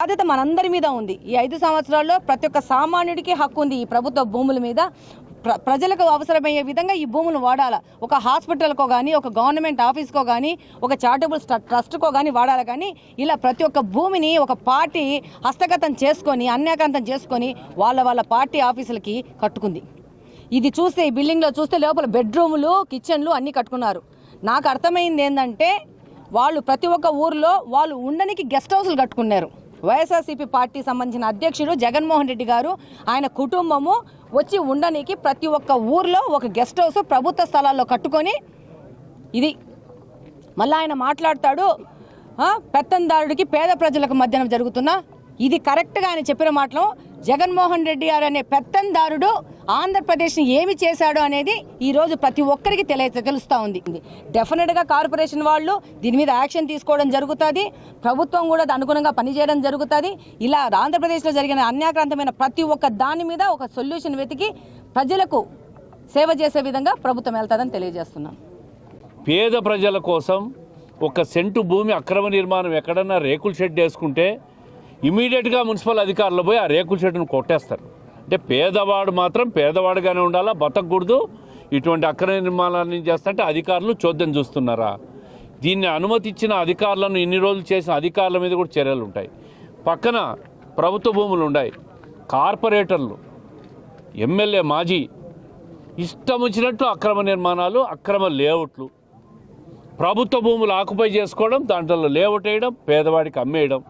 బాధ్యత మనందరి మీద ఉంది. ఈ 5 సంవత్సరాల్లో ప్రతి ఒక్క సామాన్యుడికి హక్కు ఉంది ఈ ప్రభుత్వ భూముల మీద. ప్రజలకు అవసరమయ్యే విధంగా ఈ భూములు వాడాలా. ఒక హాస్పిటల్కో కానీ, ఒక గవర్నమెంట్ ఆఫీస్కో కానీ, ఒక చారిటబుల్ ట్రస్ట్కో కానీ వాడాలి. కానీ ఇలా ప్రతి ఒక్క భూమిని ఒక పార్టీ హస్తగతం చేసుకొని, అన్యాక్రాంతం చేసుకొని వాళ్ళ పార్టీ ఆఫీసులకి కట్టుకుంది. ఇది చూస్తే, ఈ బిల్డింగ్లో చూస్తే లోపల బెడ్రూములు, కిచెన్లు అన్నీ కట్టుకున్నారు. నాకు అర్థమైంది ఏంటంటే వాళ్ళు ప్రతి ఒక్క ఊర్లో వాళ్ళు ఉండడానికి గెస్ట్ హౌస్లు కట్టుకున్నారు. వైఎస్ఆర్సీపీ పార్టీ సంబంధించిన అధ్యక్షుడు జగన్మోహన్ రెడ్డి గారు, ఆయన కుటుంబము వచ్చి ఉండడానికి ప్రతి ఒక్క ఊర్లో ఒక గెస్ట్ హౌస్ ప్రభుత్వ స్థలాల్లో కట్టుకొని, ఇది మళ్ళీ ఆయన మాట్లాడతాడు పెత్తందారుడికి పేద ప్రజలకు మధ్యన జరుగుతున్న, ఇది కరెక్ట్గా ఆయన చెప్పిన మాటలు. జగన్మోహన్ రెడ్డి గారు అనే పెత్తందారుడు ఆంధ్రప్రదేశ్ని ఏమి చేశాడు అనేది ఈరోజు ప్రతి ఒక్కరికి తెలుస్తూ ఉంది. డెఫినెట్గా కార్పొరేషన్ వాళ్ళు దీని మీద యాక్షన్ తీసుకోవడం జరుగుతుంది. ప్రభుత్వం కూడా అనుగుణంగా పనిచేయడం జరుగుతుంది. ఇలా ఆంధ్రప్రదేశ్లో జరిగిన అన్యాక్రాంతమైన ప్రతి ఒక్క దాని మీద ఒక సొల్యూషన్ వెతికి ప్రజలకు సేవ చేసే విధంగా ప్రభుత్వం వెళ్తుందని తెలియజేస్తున్నాను. పేద ప్రజల కోసం ఒక సెంటు భూమి అక్రమ నిర్మాణం ఎక్కడన్నా రేకుల షెడ్ వేసుకుంటే ఇమీడియట్గా మున్సిపల్ అధికారులు పోయి ఆ రేకుల షెడ్ను కొట్టేస్తారు. అంటే పేదవాడు మాత్రం పేదవాడుగానే ఉండాలా, బతకూడదు. ఇటువంటి అక్రమ నిర్మాణాన్ని చేస్తుంటే అధికారులు చోద్యం చూస్తున్నారా? దీన్ని అనుమతించిన అధికారులను, ఇన్ని రోజులు చేసిన అధికారుల మీద కూడా చర్యలు ఉంటాయి. పక్కన ప్రభుత్వ భూములు ఉన్నాయి, కార్పొరేటర్లు, ఎమ్మెల్యే, మాజీ ఇష్టం వచ్చినట్టు అక్రమ నిర్మాణాలు, అక్రమ లేఅవుట్లు, ప్రభుత్వ భూములు ఆక్యుపై చేసుకోవడం, దాంట్లో లేఅవుట్ వేయడం, పేదవాడికి అమ్మేయడం.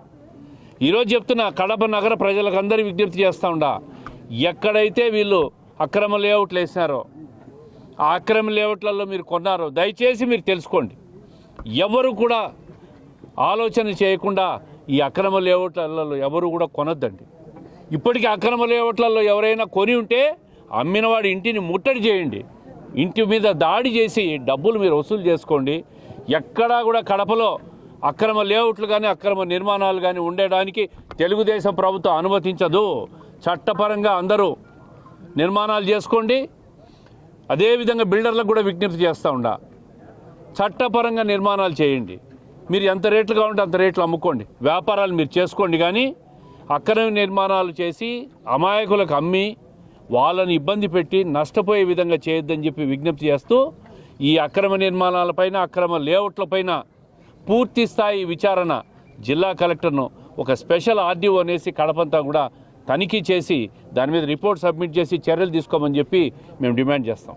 ఈరోజు చెప్తున్నా, కడప నగర ప్రజలకు అందరూ విజ్ఞప్తి చేస్తూ ఉండా, ఎక్కడైతే వీళ్ళు అక్రమ లేఅవుట్లు వేసినారో, ఆ అక్రమ లేఅవుట్లలో మీరు కొన్నారో దయచేసి మీరు తెలుసుకోండి. ఎవరు కూడా ఆలోచన చేయకుండా ఈ అక్రమ లేఅవుట్లలో ఎవరు కూడా కొనొద్దండి. ఇప్పటికీ అక్రమ లేఅవుట్లలో ఎవరైనా కొని ఉంటే అమ్మినవాడి ఇంటిని ముట్టడి చేయండి, ఇంటి మీద దాడి చేసి డబ్బులు మీరు వసూలు చేసుకోండి. ఎక్కడా కూడా కడపలో అక్రమ లేఅవుట్లు కానీ అక్రమ నిర్మాణాలు కానీ ఉండడానికి తెలుగుదేశం ప్రభుత్వం అనుమతించదు. చట్టపరంగా అందరూ నిర్మాణాలు చేసుకోండి. అదేవిధంగా బిల్డర్లకు కూడా విజ్ఞప్తి చేస్తూ ఉండా, చట్టపరంగా నిర్మాణాలు చేయండి. మీరు ఎంత రేట్లు కావాలంటే అంత రేట్లు అమ్ముకోండి, వ్యాపారాలు మీరు చేసుకోండి. కానీ అక్రమ నిర్మాణాలు చేసి అమాయకులకు అమ్మి వాళ్ళని ఇబ్బంది పెట్టి నష్టపోయే విధంగా చేయొద్దని చెప్పి విజ్ఞప్తి చేస్తూ, ఈ అక్రమ నిర్మాణాలపైన, అక్రమ లేఅవుట్లపైన పూర్తి స్థాయి విచారణ జిల్లా కలెక్టర్ను ఒక స్పెషల్ ఆర్డీఓ అనేసి కడపంతా కూడా తనిఖీ చేసి దాని మీద రిపోర్ట్ సబ్మిట్ చేసి చర్యలు తీసుకోమని చెప్పి మేము డిమాండ్ చేస్తాం.